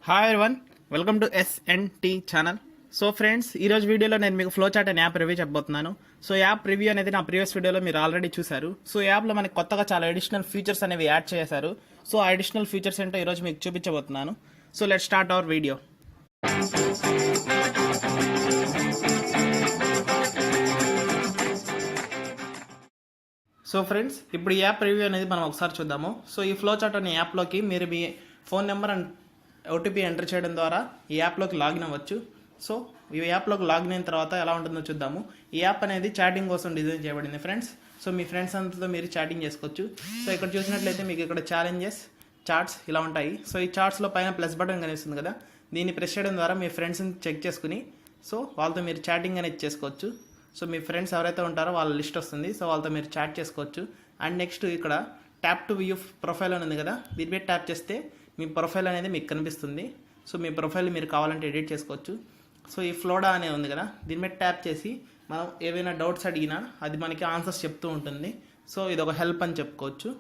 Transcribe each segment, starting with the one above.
Hi everyone, welcome to SNT channel. So friends, ఈరోజు వీడియోలో నేను మీకు ఫ్లోచాట్ అనే యాప్ రివ్యూ చెప్పబోతున్నాను. సో యాప్ రివ్యూ అనేది నా ప్రీవియస్ వీడియోలో మీరు ఆల్రెడీ చూశారు. సో యాప్లో మనకి కొత్తగా చాలా అడిషనల్ ఫీచర్స్ అనేవి యాడ్ చేశారు. సో ఆ అడిషనల్ ఫీచర్స్ ఏంటో ఈరోజు మీకు చూపించబోతున్నాను. So let start our video. So friends, ఇప్పుడు ఈ యాప్ రివ్యూ అనేది మనం ఒకసారి చూద్దాము. సో ఈ ఫ్లోచాట్ అనే యాప్లోకి మీరు మీ phone number and OTP enter చేయడం ద్వారా ఈ యాప్లోకి లాగిన్ అవ్వచ్చు. సో ఈ యాప్లోకి లాగిన్ అయిన తర్వాత ఎలా ఉంటుందో చూద్దాము. ఈ యాప్ అనేది చాటింగ్ కోసం డిజైన్ చేయబడింది ఫ్రెండ్స్. సో మీ ఫ్రెండ్స్ అంతతో మీరు చాటింగ్ చేసుకోవచ్చు. సో ఇక్కడ చూసినట్లయితే మీకు ఇక్కడ ఛాలెంజెస్, చార్ట్స్ ఇలా ఉంటాయి. సో ఈ చార్ట్స్లో పైన ప్లస్ బటన్ కనిపిస్తుంది కదా, దీన్ని ప్రెస్ చేయడం ద్వారా మీ ఫ్రెండ్స్ని చెక్ చేసుకుని సో వాళ్ళతో మీరు చాటింగ్ అనేది చేసుకోవచ్చు. సో మీ ఫ్రెండ్స్ ఎవరైతే ఉంటారో వాళ్ళ లిస్ట్ వస్తుంది. సో వాళ్ళతో మీరు చాట్ చేసుకోవచ్చు. అండ్ నెక్స్ట్ ఇక్కడ ట్యాప్ టు వ్యూ ప్రొఫైల్ అని ఉంది కదా, దీని మీద ట్యాప్ చేస్తే మీ ప్రొఫైల్ అనేది మీకు కనిపిస్తుంది. సో మీ ప్రొఫైల్ మీరు కావాలంటే ఎడిట్ చేసుకోవచ్చు. సో ఈ ఫ్లోడా అనే ఉంది కదా, దీని మీద ట్యాప్ చేసి మనం ఏవైనా డౌట్స్ అడిగినా అది మనకి ఆన్సర్స్ చెప్తూ ఉంటుంది. సో ఇది ఒక హెల్ప్ అని చెప్పుకోవచ్చు.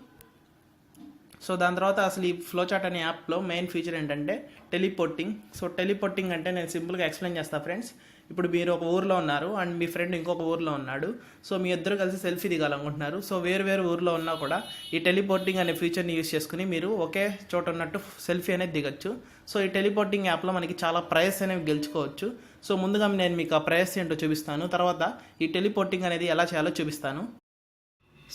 సో దాని తర్వాత అసలు ఈ ఫ్లోచాట్ అనే యాప్లో మెయిన్ ఫీచర్ ఏంటంటే టెలిపోర్టింగ్. సో టెలిపోర్టింగ్ అంటే నేను సింపుల్గా ఎక్స్ప్లెయిన్ చేస్తాను ఫ్రెండ్స్. ఇప్పుడు మీరు ఒక ఊర్లో ఉన్నారు అండ్ మీ ఫ్రెండ్ ఇంకొక ఊర్లో ఉన్నాడు. సో మీ ఇద్దరు కలిసి సెల్ఫీ దిగాలనుకుంటున్నారు. సో వేరు ఊర్లో ఉన్నా కూడా ఈ టెలిపోర్టింగ్ అనే ఫీచర్ని యూజ్ చేసుకుని మీరు ఒకే చోట ఉన్నట్టు సెల్ఫీ అనేది దిగచ్చు. సో ఈ టెలిపోర్టింగ్ యాప్లో మనకి చాలా ప్రైస్ అనేవి గెలుచుకోవచ్చు. సో ముందుగా నేను మీకు ఆ ప్రైస్ ఏంటో చూపిస్తాను, తర్వాత ఈ టెలిపోర్టింగ్ అనేది ఎలా చేయాలో చూపిస్తాను.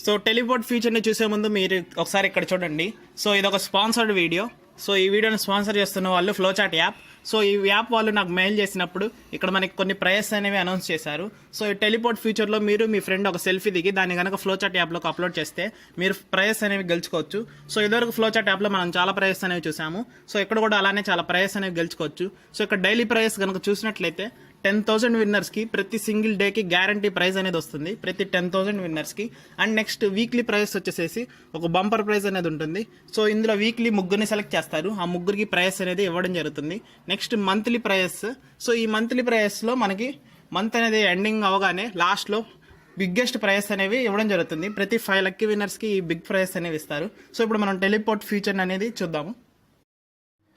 సో టెలిపోర్ట్ ఫీచర్ని చూసే ముందు మీరు ఒకసారి ఇక్కడ చూడండి. సో ఇది ఒక స్పాన్సర్డ్ వీడియో. సో ఈ వీడియోని స్పాన్సర్ చేస్తున్న వాళ్ళు ఫ్లోచాట్ యాప్. సో ఈ యాప్ వాళ్ళు నాకు మెయిల్ చేసినప్పుడు ఇక్కడ మనకి కొన్ని ప్రైస్ అనేవి అనౌన్స్ చేశారు. సో ఈ టెలిపోర్ట్ ఫీచర్లో మీరు మీ ఫ్రెండ్ ఒక సెల్ఫీ దిగి దాన్ని కనుక ఫ్లోచాట్ యాప్లోకి అప్లోడ్ చేస్తే మీరు ప్రైస్ అనేవి గెలుచుకోవచ్చు. సో ఇదివరకు ఫ్లోచాట్ యాప్లో మనం చాలా ప్రైస్ అనేవి చూసాము. సో ఇక్కడ కూడా అలానే చాలా ప్రైస్ అనేవి గెలుచుకోవచ్చు. సో ఇక్కడ డైలీ ప్రైస్ కనుక చూసినట్లయితే 10,000 విన్నర్స్కి ప్రతి సింగిల్ డేకి గ్యారంటీ ప్రైజ్ అనేది వస్తుంది, ప్రతి 10,000 విన్నర్స్కి. అండ్ నెక్స్ట్ వీక్లీ ప్రైస్ వచ్చేసేసి ఒక బంపర్ ప్రైజ్ అనేది ఉంటుంది. సో ఇందులో వీక్లీ ముగ్గురిని సెలెక్ట్ చేస్తారు, ఆ ముగ్గురికి ప్రైస్ అనేది ఇవ్వడం జరుగుతుంది. Next monthly price. సో ఈ మంత్లీ ప్రైస్లో మనకి మంత్ అనేది ఎండింగ్ అవగానే లాస్ట్లో బిగ్గెస్ట్ ప్రైస్ అనేవి ఇవ్వడం జరుగుతుంది. ప్రతి 5 లక్కీ విన్నర్స్కి ఈ బిగ్ ప్రైస్ అనేవి ఇస్తారు. సో ఇప్పుడు మనం టెలిపోర్ట్ ఫీచర్ అనేది చూద్దాము.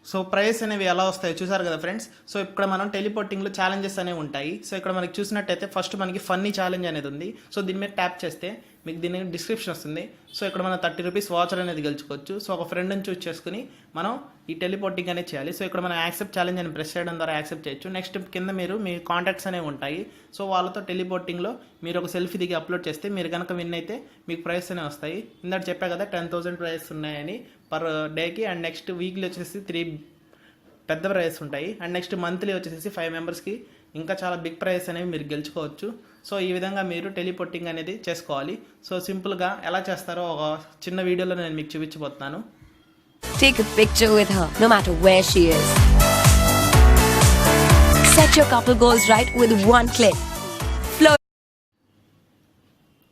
సో ప్రైస్ అనేవి ఎలా వస్తాయో చూసారు కదా ఫ్రెండ్స్. సో ఇక్కడ మనం టెలిపోర్టింగ్లో ఛాలెంజెస్ అనేవి ఉంటాయి. సో ఇక్కడ మనకి చూసినట్టయితే ఫస్ట్ మనకి ఫన్నీ ఛాలెంజ్ అనేది ఉంది. సో దీని మీద ట్యాప్ చేస్తే మీకు దీని డిస్క్రిప్షన్ వస్తుంది. సో ఇక్కడ మనం 30 రూపీస్ వాచర్ అనేది గెలుచుకోవచ్చు. సో ఒక ఫ్రెండ్ని చూస్ చేసుకుని మనం ఈ టెలిపోర్టింగ్ అనేది చేయాలి. సో ఇక్కడ మనం యాక్సెప్ట్ ఛాలెంజ్ అని ప్రెస్ చేయడం ద్వారా యాక్సెప్ట్ చేయొచ్చు. నెక్స్ట్ కింద మీరు మీ కాంటాక్ట్స్ అనేవి ఉంటాయి. సో వాళ్ళతో టెలిపోర్టింగ్లో మీరు ఒక సెల్ఫీ దిగి అప్లోడ్ చేస్తే మీరు కనుక విన్ అయితే మీకు ప్రైస్ అనేవి వస్తాయి. ఇందాక చెప్పా కదా 10,000 ప్రైస్ ఉన్నాయని పర్ డేకి. అండ్ నెక్స్ట్ వీక్లీ వచ్చేసి 3 పెద్ద ప్రైస్ ఉంటాయి. అండ్ నెక్స్ట్ మంత్లీ వచ్చేసి 5 మెంబర్స్కి ఇంకా చాలా బిగ్ ప్రైస్ అనేవి మీరు గెలుచుకోవచ్చు. సో ఈ విధంగా మీరు టెలిపోర్టింగ్ అనేది చేసుకోవాలి. సో సింపుల్గా ఎలా చేస్తారో ఒక చిన్న వీడియోలో నేను మీకు చూపించబోతున్నాను. Take a picture with her, no matter where she is. Set your couple goals right with one click.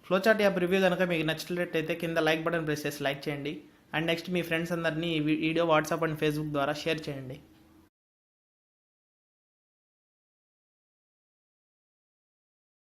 Flochat app review కనుక మీకు నచ్చినట్లయితే కింద లైక్ బటన్ ప్రెస్ చేసి లైక్ చేయండి. అండ్ నెక్స్ట్ మీ ఫ్రెండ్స్ అందరినీ ఈ వీడియో వాట్సాప్ అండ్ ఫేస్బుక్ ద్వారా షేర్ చేయండి.